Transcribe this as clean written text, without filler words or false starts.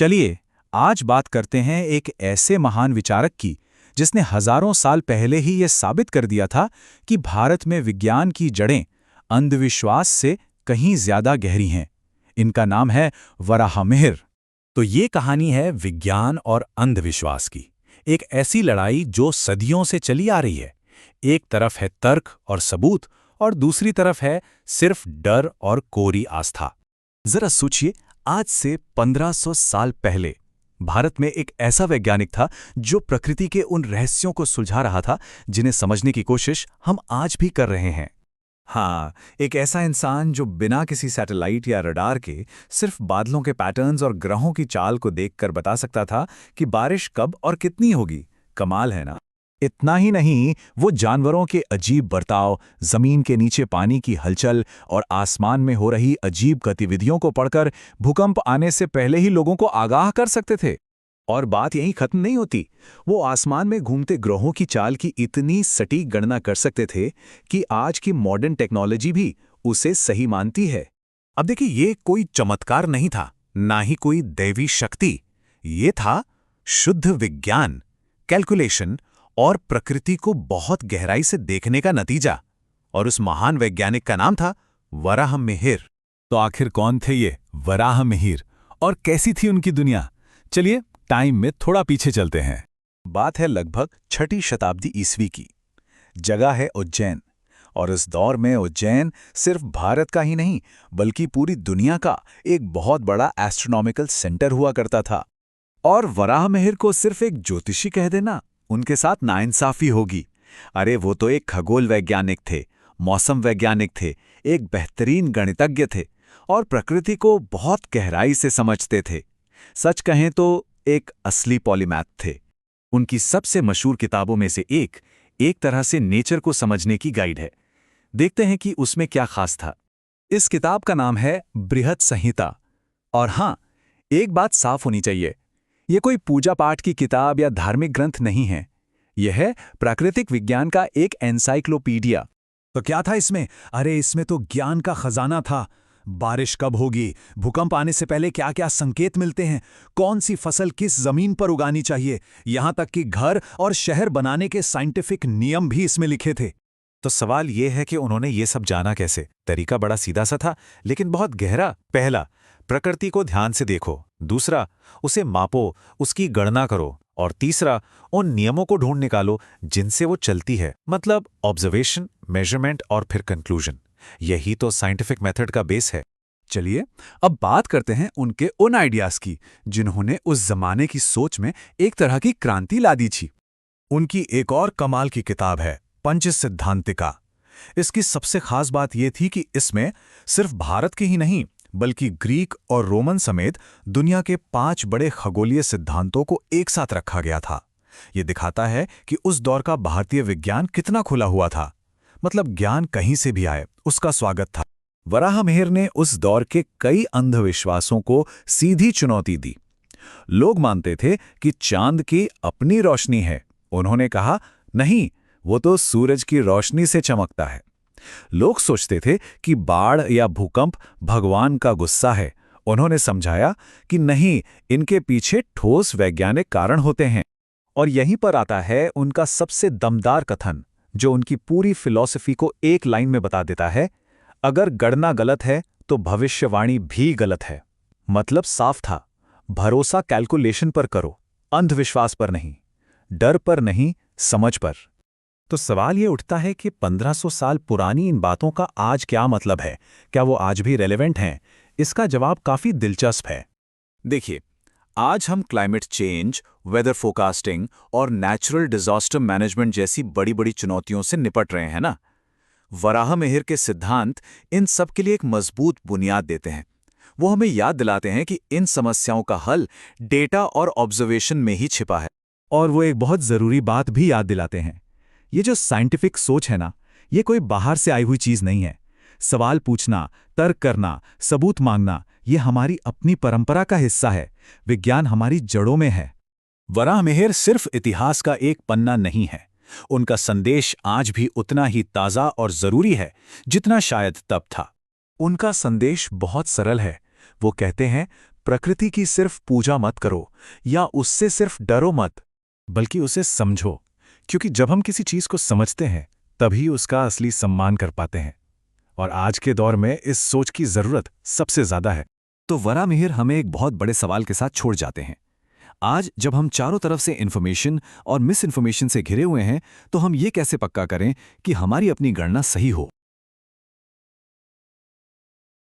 चलिए आज बात करते हैं एक ऐसे महान विचारक की जिसने हजारों साल पहले ही ये साबित कर दिया था कि भारत में विज्ञान की जड़ें अंधविश्वास से कहीं ज्यादा गहरी हैं। इनका नाम है वराहमिहिर। तो ये कहानी है विज्ञान और अंधविश्वास की, एक ऐसी लड़ाई जो सदियों से चली आ रही है। एक तरफ है तर्क और सबूत और दूसरी तरफ है सिर्फ डर और कोरी आस्था। जरा सोचिए, आज से 1500 साल पहले भारत में एक ऐसा वैज्ञानिक था जो प्रकृति के उन रहस्यों को सुलझा रहा था जिन्हें समझने की कोशिश हम आज भी कर रहे हैं। हाँ, एक ऐसा इंसान जो बिना किसी सैटेलाइट या रडार के सिर्फ बादलों के पैटर्न्स और ग्रहों की चाल को देखकर बता सकता था कि बारिश कब और कितनी होगी। कमाल है ना। इतना ही नहीं, वो जानवरों के अजीब बर्ताव, जमीन के नीचे पानी की हलचल और आसमान में हो रही अजीब गतिविधियों को पढ़कर भूकंप आने से पहले ही लोगों को आगाह कर सकते थे। और बात यहीं खत्म नहीं होती, वो आसमान में घूमते ग्रहों की चाल की इतनी सटीक गणना कर सकते थे कि आज की मॉडर्न टेक्नोलॉजी भी उसे सही मानती है। अब देखिए, ये कोई चमत्कार नहीं था, ना ही कोई दैवी शक्ति। ये था शुद्ध विज्ञान, कैलकुलेशन और प्रकृति को बहुत गहराई से देखने का नतीजा। और उस महान वैज्ञानिक का नाम था वराहमिहिर। तो आखिर कौन थे ये वराहमिहिर और कैसी थी उनकी दुनिया? चलिए टाइम में थोड़ा पीछे चलते हैं। बात है लगभग 6ठी शताब्दी ईस्वी की। जगह है उज्जैन। और इस दौर में उज्जैन सिर्फ भारत का ही नहीं बल्कि पूरी दुनिया का एक बहुत बड़ा एस्ट्रोनॉमिकल सेंटर हुआ करता था। और वराहमिहिर को सिर्फ एक ज्योतिषी कह देना, उनके साथ नाइंसाफी होगी। अरे वो तो एक खगोल वैज्ञानिक थे, मौसम वैज्ञानिक थे, एक बेहतरीन गणितज्ञ थे और प्रकृति को बहुत गहराई से समझते थे। सच कहें तो एक असली पॉलीमैथ थे। उनकी सबसे मशहूर किताबों में से एक तरह से नेचर को समझने की गाइड है। देखते हैं कि उसमें क्या खास था। इस किताब का नाम है बृहद संहिता। और हाँ, एक बात साफ होनी चाहिए, ये कोई पूजा पाठ की किताब या धार्मिक ग्रंथ नहीं है। यह है प्राकृतिक विज्ञान का एक एनसाइक्लोपीडिया। तो क्या था इसमें? अरे इसमें तो ज्ञान का खजाना था। बारिश कब होगी, भूकंप आने से पहले क्या क्या संकेत मिलते हैं, कौन सी फसल किस जमीन पर उगानी चाहिए, यहां तक कि घर और शहर बनाने के साइंटिफिक नियम भी इसमें लिखे थे। तो सवाल ये है कि उन्होंने ये सब जाना कैसे? तरीका बड़ा सीधा सा था लेकिन बहुत गहरा। पहला, प्रकृति को ध्यान से देखो। दूसरा, उसे मापो, उसकी गणना करो। और तीसरा, उन नियमों को ढूंढ निकालो जिनसे वो चलती है। मतलब ऑब्जर्वेशन, मेजरमेंट और फिर कंक्लूजन। यही तो साइंटिफिक मेथड का बेस है। चलिए अब बात करते हैं उनके उन आइडियाज की जिन्होंने उस जमाने की सोच में एक तरह की क्रांति ला दी थी। उनकी एक और कमाल की किताब है पंचसिद्धांतिका। इसकी सबसे खास बात यह थी कि इसमें सिर्फ भारत के ही नहीं बल्कि ग्रीक और रोमन समेत दुनिया के 5 बड़े खगोलीय सिद्धांतों को एक साथ रखा गया था। यह दिखाता है कि उस दौर का भारतीय विज्ञान कितना खुला हुआ था। मतलब ज्ञान कहीं से भी आए, उसका स्वागत था। वराहमिहिर ने उस दौर के कई अंधविश्वासों को सीधी चुनौती दी। लोग मानते थे कि चांद की अपनी रोशनी है। उन्होंने कहा, नहीं, वो तो सूरज की रोशनी से चमकता है। लोग सोचते थे कि बाढ़ या भूकंप भगवान का गुस्सा है। उन्होंने समझाया कि नहीं, इनके पीछे ठोस वैज्ञानिक कारण होते हैं। और यहीं पर आता है उनका सबसे दमदार कथन, जो उनकी पूरी फिलॉसफी को एक लाइन में बता देता है, अगर गणना गलत है तो भविष्यवाणी भी गलत है। मतलब साफ था, भरोसा कैलकुलेशन पर करो, अंधविश्वास पर नहीं, डर पर नहीं, समझ पर। तो सवाल ये उठता है कि 1500 साल पुरानी इन बातों का आज क्या मतलब है? क्या वो आज भी रेलेवेंट हैं? इसका जवाब काफी दिलचस्प है। देखिए, आज हम क्लाइमेट चेंज, वेदर फोरकास्टिंग और नेचुरल डिजास्टर मैनेजमेंट जैसी बड़ी बड़ी चुनौतियों से निपट रहे हैं ना। वराहमिहिर के सिद्धांत इन सब के लिए एक मजबूत बुनियाद देते हैं। वो हमें याद दिलाते हैं कि इन समस्याओं का हल डेटा और ऑब्जर्वेशन में ही छिपा है। और वो एक बहुत जरूरी बात भी याद दिलाते हैं, ये जो साइंटिफिक सोच है ना, ये कोई बाहर से आई हुई चीज नहीं है। सवाल पूछना, तर्क करना, सबूत मांगना, ये हमारी अपनी परंपरा का हिस्सा है। विज्ञान हमारी जड़ों में है। वराहमिहिर सिर्फ इतिहास का एक पन्ना नहीं है। उनका संदेश आज भी उतना ही ताज़ा और ज़रूरी है जितना शायद तब था। उनका संदेश बहुत सरल है। वो कहते हैं, प्रकृति की सिर्फ पूजा मत करो या उससे सिर्फ डरो मत, बल्कि उसे समझो, क्योंकि जब हम किसी चीज को समझते हैं तभी उसका असली सम्मान कर पाते हैं। और आज के दौर में इस सोच की जरूरत सबसे ज्यादा है। तो वराहमिहिर हमें एक बहुत बड़े सवाल के साथ छोड़ जाते हैं। आज जब हम चारों तरफ से इन्फॉर्मेशन और मिस इन्फॉर्मेशन से घिरे हुए हैं, तो हम ये कैसे पक्का करें कि हमारी अपनी गणना सही हो।